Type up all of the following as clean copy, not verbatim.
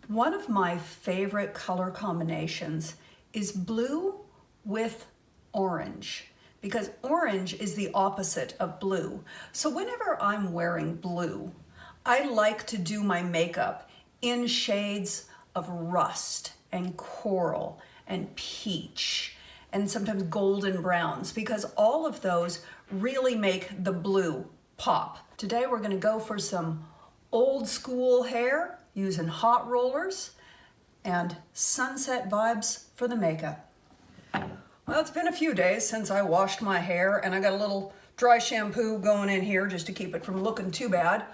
One of my favorite color combinations is blue with orange, because orange is the opposite of blue. So whenever I'm wearing blue, I like to do my makeup in shades of rust and coral and peach and sometimes golden browns, because all of those really make the blue pop. Today we're going to go for some old school hair using hot rollers and sunset vibes for the makeup. Well, it's been a few days since I washed my hair, and I got a little dry shampoo going in here just to keep it from looking too bad.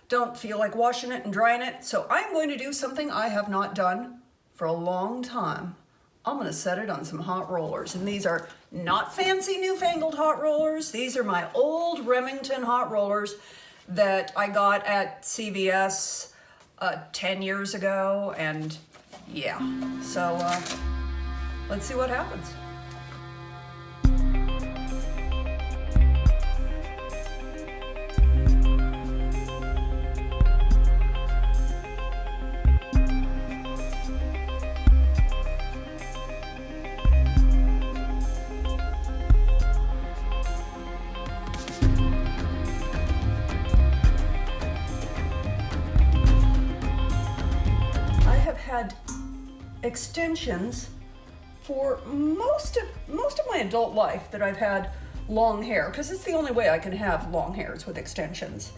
Don't feel like washing it and drying it, so I'm going to do something I have not done for a long time. I'm going to set it on some hot rollers, and these are not fancy newfangled hot rollers. These are my old Remington hot rollers that I got at CVS 10 years ago, and yeah, so let's see what happens. Had extensions for most of my adult life that I've had long hair, because it's the only way I can have long hairs with extensions.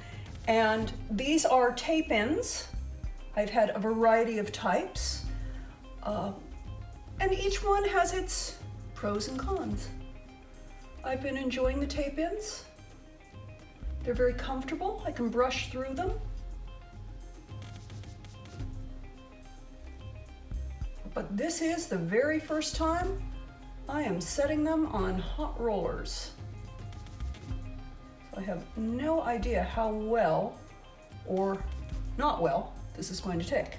And these are tape-ins. I've had a variety of types, and each one has its pros and cons. I've been enjoying the tape-ins. They're very comfortable. I can brush through them. But this is the very first time I am setting them on hot rollers. So I have no idea how well or not well this is going to take.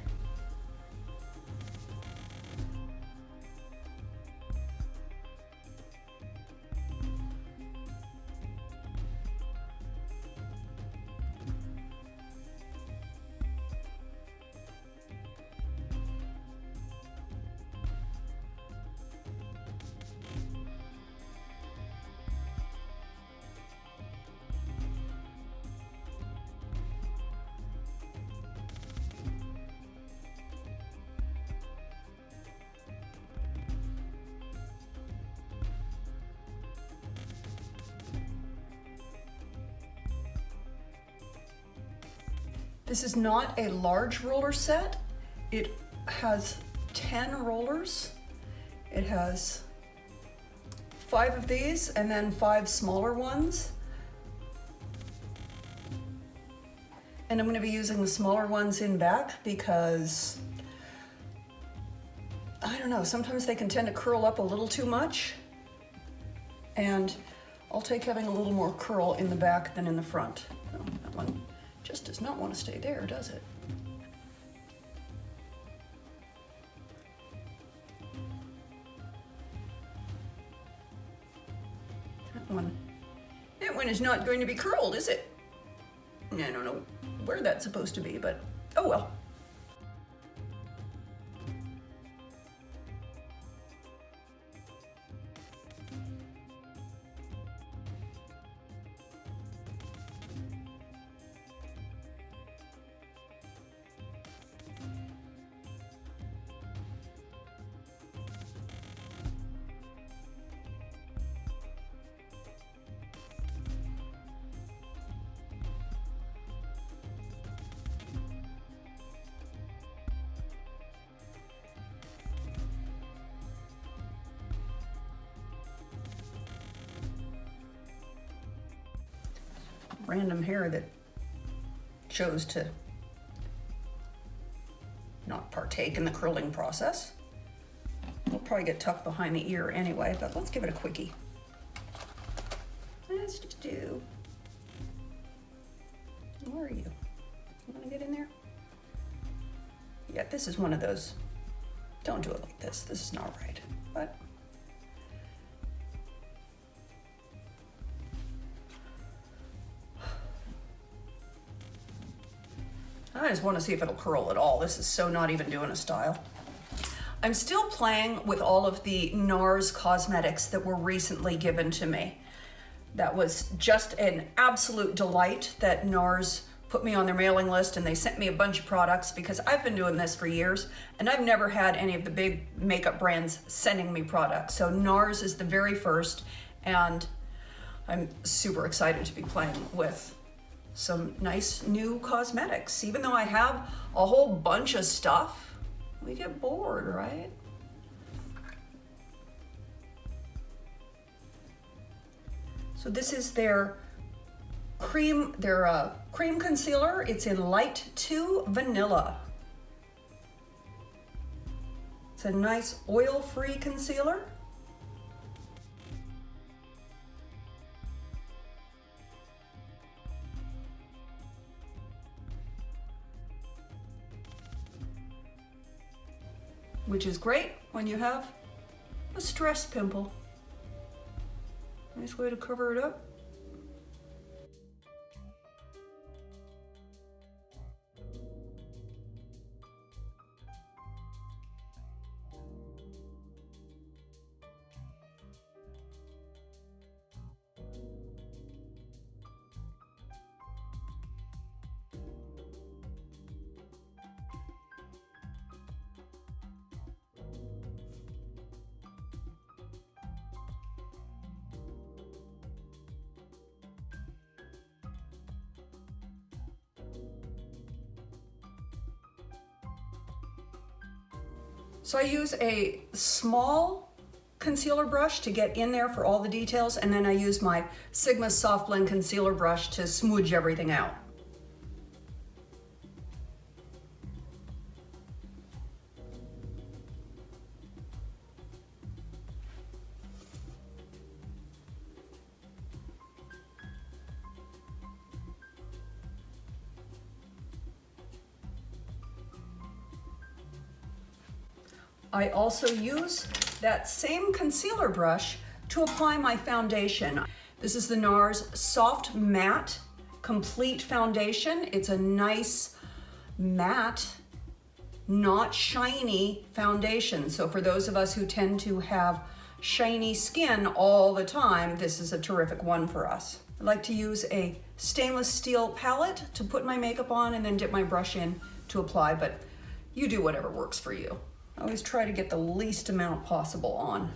This is not a large roller set. It has 10 rollers. It has 5 of these and then 5 smaller ones. And I'm going to be using the smaller ones in back because, I don't know, sometimes they can tend to curl up a little too much. And I'll take having a little more curl in the back than in the front. So that one just does not want to stay there, does it? That one is not going to be curled, is it? I don't know where that's supposed to be, but oh well. Random hair that chose to not partake in the curling process. It'll probably get tucked behind the ear anyway, but let's give it a quickie. Let's just do. Where are you? You want to get in there? Yeah, this is one of those. Don't do it like this. This is not right. But I just want to see if it'll curl at all. This is so not even doing a style. I'm still playing with all of the NARS cosmetics that were recently given to me. That was just an absolute delight that NARS put me on their mailing list, and they sent me a bunch of products because I've been doing this for years and I've never had any of the big makeup brands sending me products. So NARS is the very first, and I'm super excited to be playing with some nice new cosmetics. Even though I have a whole bunch of stuff, we get bored, right? So this is their cream concealer. It's in Light 2 Vanilla. It's a nice oil-free concealer. Which is great when you have a stress pimple. Nice way to cover it up. So I use a small concealer brush to get in there for all the details, and then I use my Sigma Soft Blend concealer brush to smudge everything out. I also use that same concealer brush to apply my foundation. This is the NARS Soft Matte Complete Foundation. It's a nice matte, not shiny foundation. So for those of us who tend to have shiny skin all the time, this is a terrific one for us. I like to use a stainless steel palette to put my makeup on and then dip my brush in to apply, but you do whatever works for you. I always try to get the least amount possible on.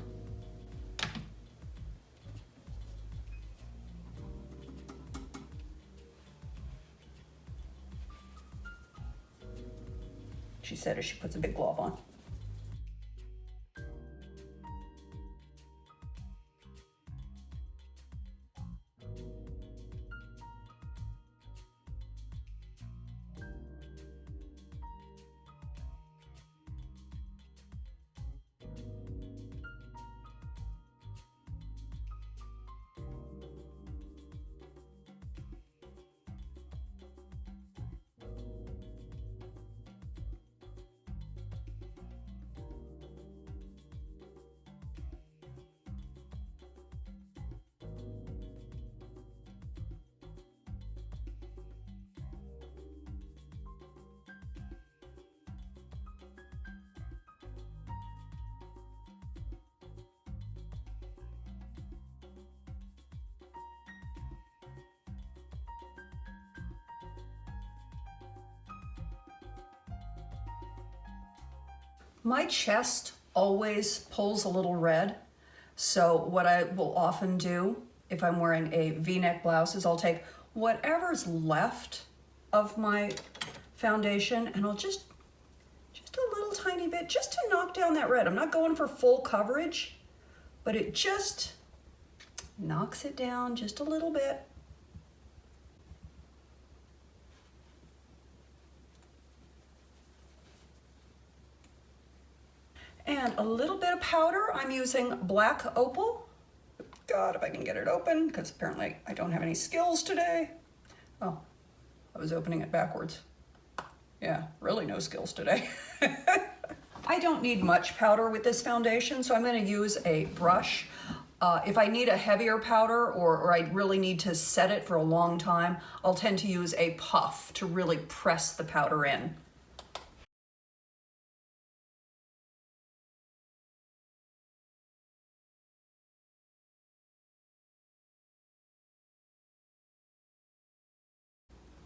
She said as she puts a big glove on. My chest always pulls a little red, so what I will often do if I'm wearing a V-neck blouse is I'll take whatever's left of my foundation and I'll just a little tiny bit just to knock down that red. I'm not going for full coverage, but it just knocks it down just a little bit. And a little bit of powder. I'm using black Opal. God, if I can get it open, because apparently I don't have any skills today. Oh, I was opening it backwards. Yeah, really no skills today. I don't need much powder with this foundation, so I'm gonna use a brush. If I need a heavier powder or I really need to set it for a long time, I'll tend to use a puff to really press the powder in.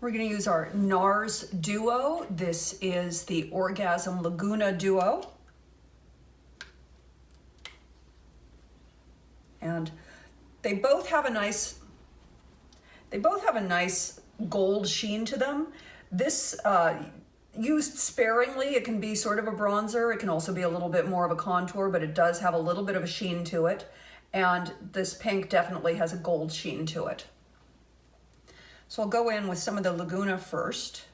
We're going to use our NARS Duo. This is the Orgasm Laguna Duo. And they both have a nice gold sheen to them. This used sparingly, it can be sort of a bronzer. It can also be a little bit more of a contour, but it does have a little bit of a sheen to it. And this pink definitely has a gold sheen to it. So I'll go in with some of the Laguna first.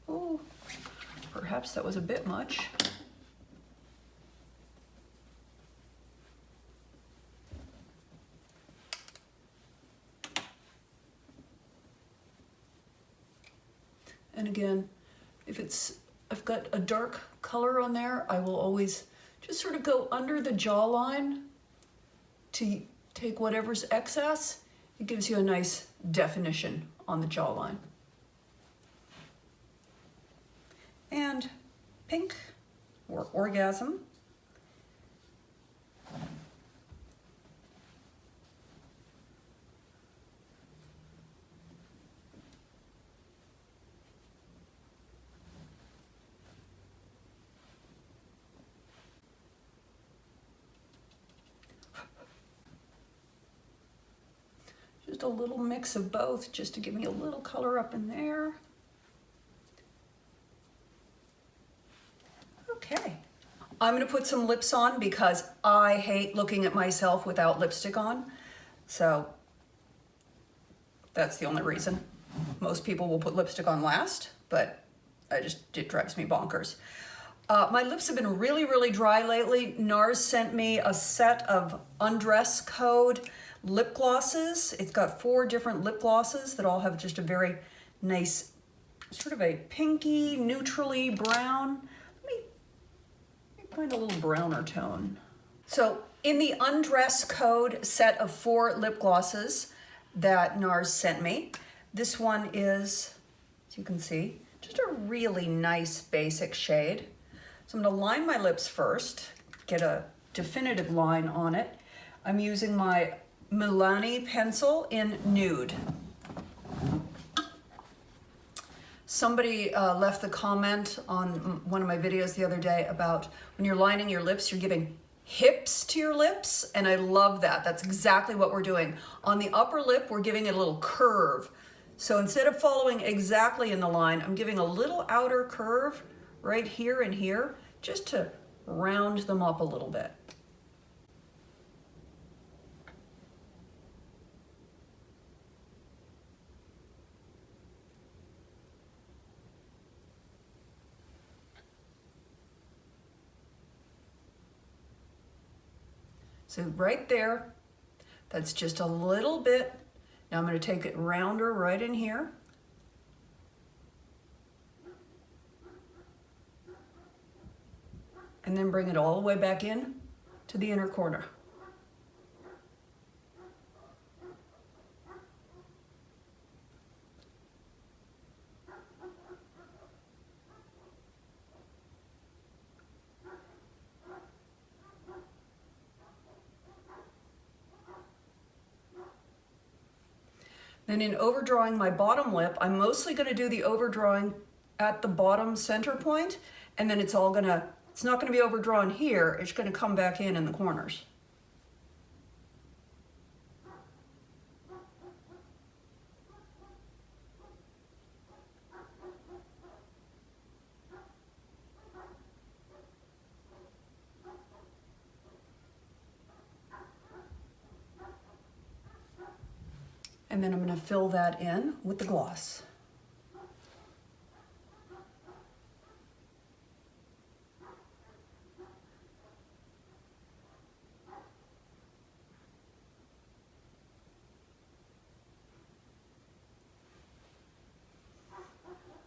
Oh, perhaps that was a bit much. And again, if I've got a dark color on there, I will always just sort of go under the jawline to take whatever's excess. It gives you a nice definition on the jawline. And pink, or Orgasm. Just a little mix of both, just to give me a little color up in there. Okay, I'm gonna put some lips on because I hate looking at myself without lipstick on. So that's the only reason. Most people will put lipstick on last, but it drives me bonkers. My lips have been really, really dry lately. NARS sent me a set of UNDRESS code lip glosses. It's got 4 different lip glosses that all have just a very nice, sort of a pinky, neutrally brown. Let me find a little browner tone. So in the UNDRESS code set of 4 lip glosses that NARS sent me, this one is, as you can see, just a really nice basic shade. So I'm gonna line my lips first, get a definitive line on it. I'm using my Milani pencil in Nude. Somebody left the comment on one of my videos the other day about when you're lining your lips, you're giving hips to your lips, and I love that. That's exactly what we're doing. On the upper lip, we're giving it a little curve. So instead of following exactly in the line, I'm giving a little outer curve right here and here, just to round them up a little bit. So right there, that's just a little bit. Now I'm going to take it rounder right in here. And then bring it all the way back in to the inner corner. Then in overdrawing my bottom lip, I'm mostly going to do the overdrawing at the bottom center point, and then it's not going to be overdrawn here, it's going to come back in the corners. And then I'm going to fill that in with the gloss.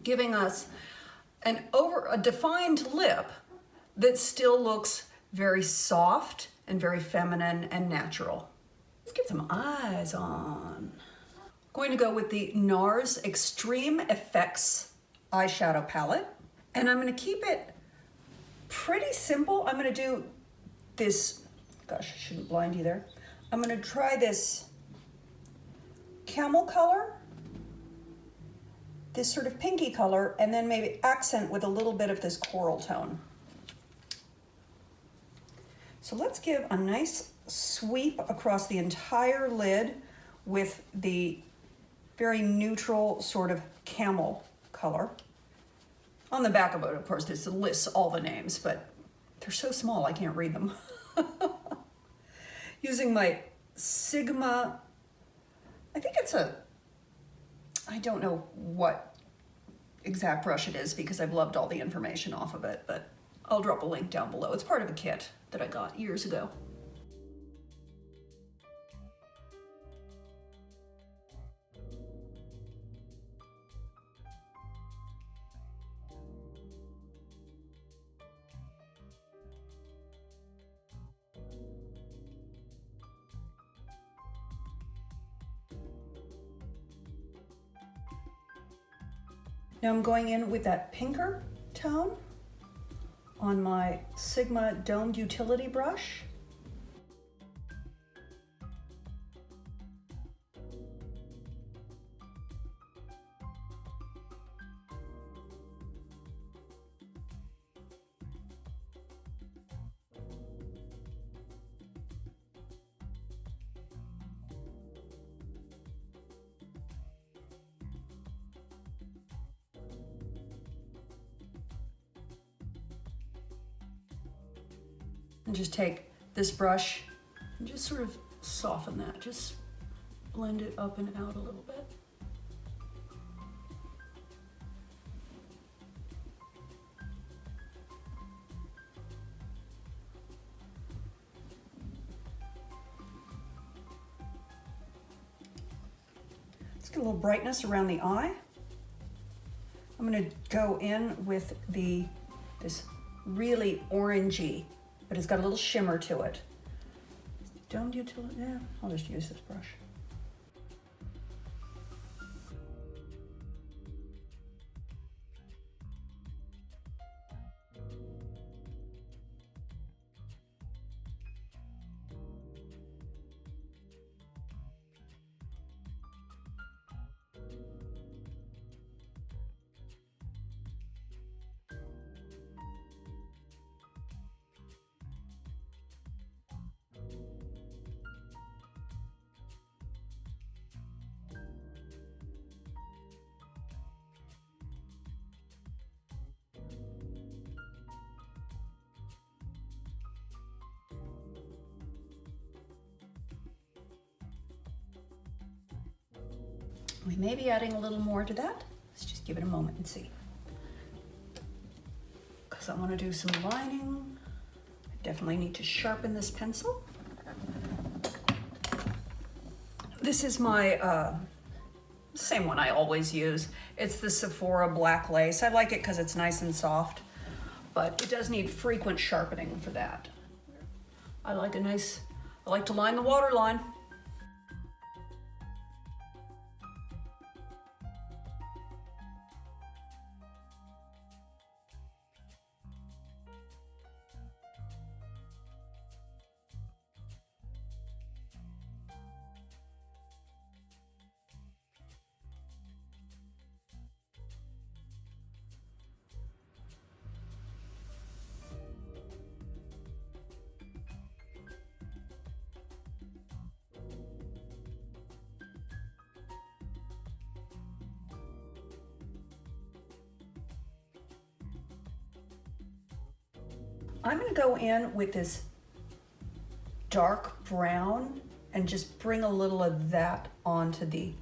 Giving us a defined lip that still looks very soft and very feminine and natural. Let's get some eyes on. Going to go with the NARS Extreme Effects eyeshadow palette. And I'm gonna keep it pretty simple. I'm gonna do this, gosh, I shouldn't blind you there. I'm gonna try this camel color, this sort of pinky color, and then maybe accent with a little bit of this coral tone. So let's give a nice sweep across the entire lid with the very neutral sort of camel color. On the back of it, of course, this lists all the names, but they're so small I can't read them. Using my Sigma, I think it's I don't know what exact brush it is because I've loved all the information off of it, but I'll drop a link down below. It's part of a kit that I got years ago. Now I'm going in with that pinker tone on my Sigma domed utility brush. And just take this brush and just sort of soften that. Just blend it up and out a little bit. Let's get a little brightness around the eye. I'm going to go in with this really orangey, but it's got a little shimmer to it. Domed utility, yeah, I'll just use this brush. We may be adding a little more to that. Let's just give it a moment and see. Because I want to do some lining. I definitely need to sharpen this pencil. This is my same one I always use. It's the SEPHORA black lace. I like it because it's nice and soft, but it does need frequent sharpening for that. I like to line the waterline. I'm going to go in with this dark brown and just bring a little of that onto the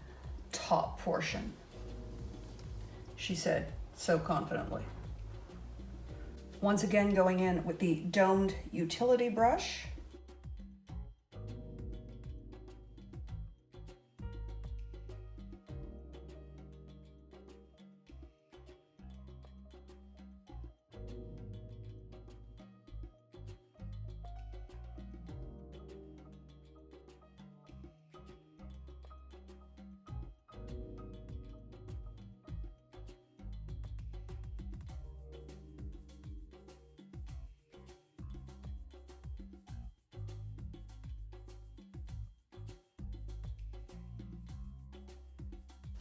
top portion, she said so confidently. Once again, going in with the domed utility brush.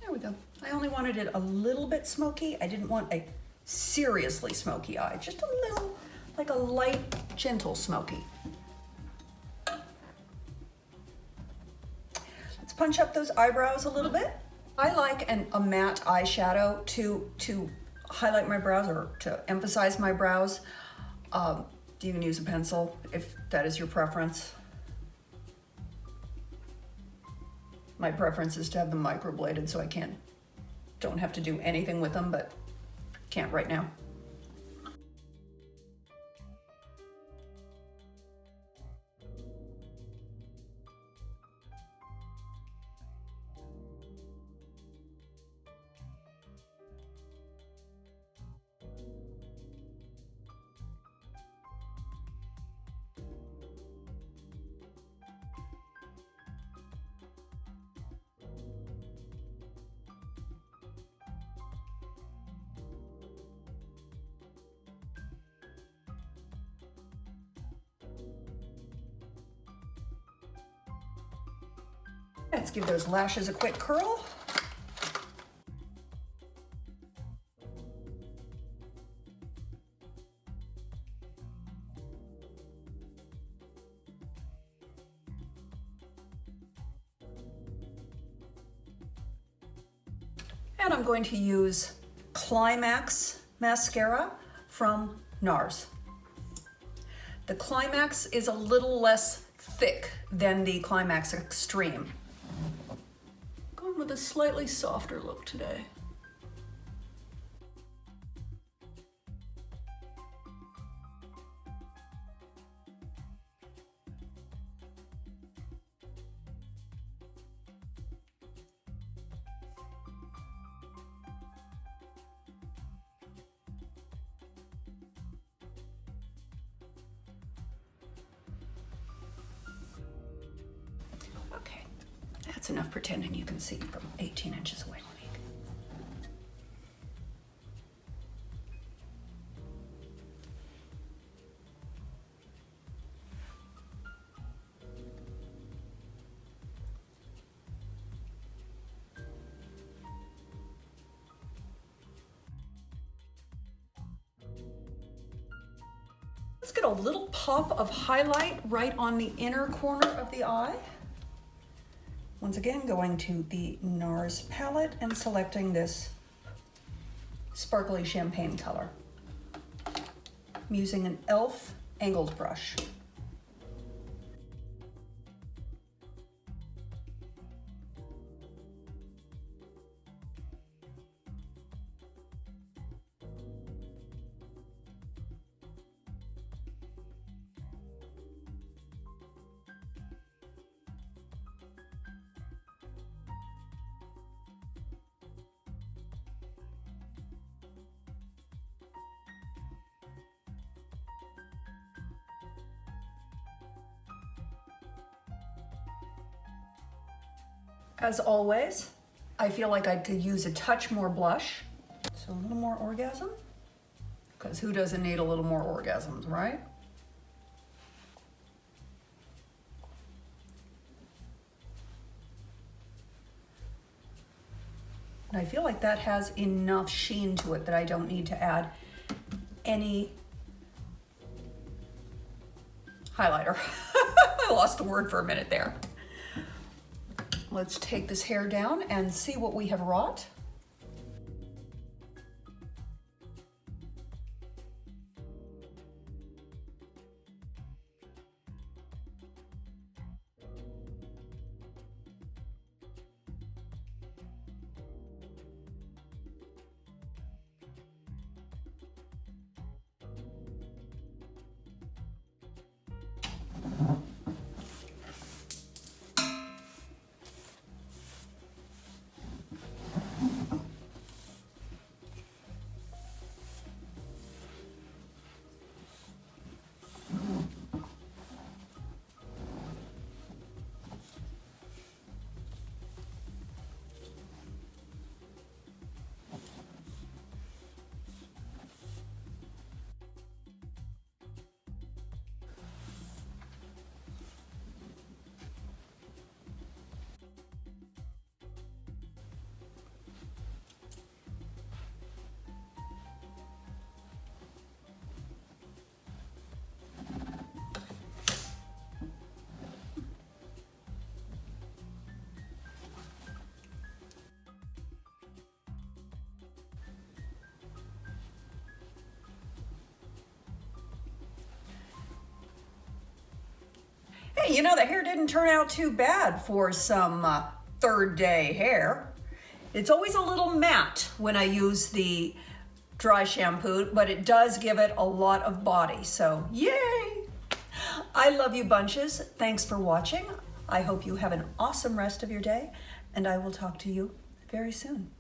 There we go. I only wanted it a little bit smoky. I didn't want a seriously smoky eye, just a little, like a light, gentle smoky. Let's punch up those eyebrows a little bit. I like a matte eyeshadow to highlight my brows or to emphasize my brows. You can use a pencil if that is your preference. My preference is to have them microbladed so I don't have to do anything with them, but can't right now. Let's give those lashes a quick curl. And I'm going to use Climax mascara from NARS. The Climax is a little less thick than the Climax Extreme. Going with a slightly softer look today. Okay, that's enough pretending you can see from 18 inches away, Monique. Let's get a little pop of highlight right on the inner corner of the eye. Once again, going to the NARS palette and selecting this sparkly champagne color. I'm using an e.l.f. angled brush. As always, I feel like I could use a touch more blush. So a little more orgasm, because who doesn't need a little more orgasms, right? And I feel like that has enough sheen to it that I don't need to add any highlighter. I lost the word for a minute there. Let's take this hair down and see what we have wrought. Hey, you know, the hair didn't turn out too bad for some third day hair. It's always a little matte when I use the dry shampoo, but it does give it a lot of body, so yay! I love you bunches. Thanks for watching. I hope you have an awesome rest of your day, and I will talk to you very soon.